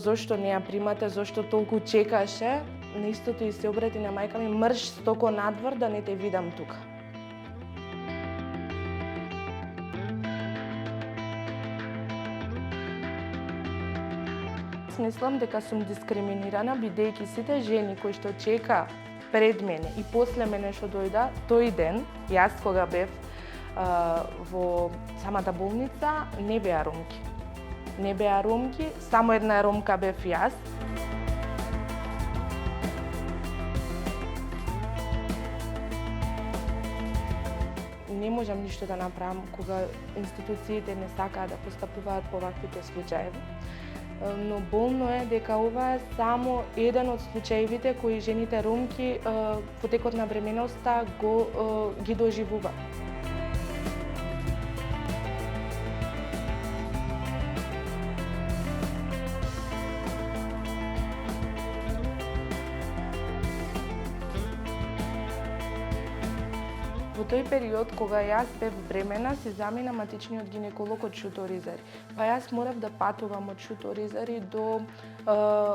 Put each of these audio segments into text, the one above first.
зошто не ја примате, зошто толку чекаше, на истото и се обрати на мајка ми, мрш стоко надвор да не те видам тука. Мислам дека сум дискриминирана, бидејќи сите жени кои што чека пред мене и после мене што дојда, тој ден, јас кога бев во самата болница, не беа ромки. Не беа ромки, само една ромка бев јас. Не можам ништо да направам кога институциите не сакаат да постапуваат по ваквите случаеви. Но болно е дека ова е само еден од случаевите кои жените ромки во текот на бременоста ги доживува. Во тој период, кога јас бев бремена, се замина матичниот гинеколог од Шуторизари. Па јас морав да патувам од Шуторизари до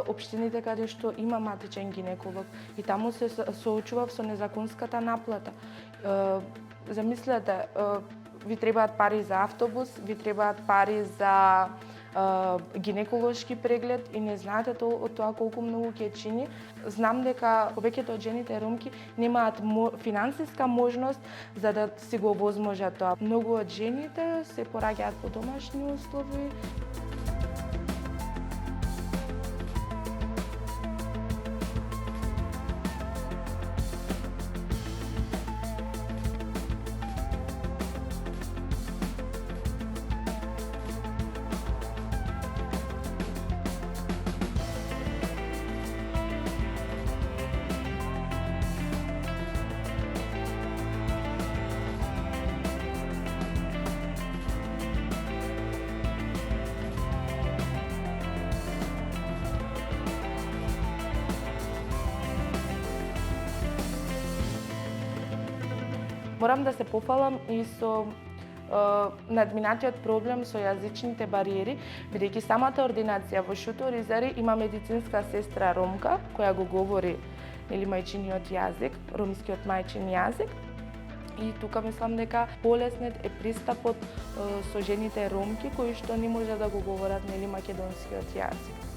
општините каде што има матичен гинеколог. И таму се соочував со незаконската наплата. Замислете, ви требаат пари за автобус, ви требаат пари за гинеколошки преглед и не знаете од тоа колку многу ќе чини. Знам дека повеќето од жените ромки немаат финансиска можност за да си го овозможат тоа. Многу од жените се пораѓаат по домашни услови. Морам да се пофалам и со надминатиот проблем со јазичните бариери, бидејќи самата ординација во Шуторизари има медицинска сестра ромка која го говори мајчиниот јазик, ромскиот мајчин јазик. И тука мислам дека полеснет е пристапот со жените ромки кои што не може да го говорат македонскиот јазик.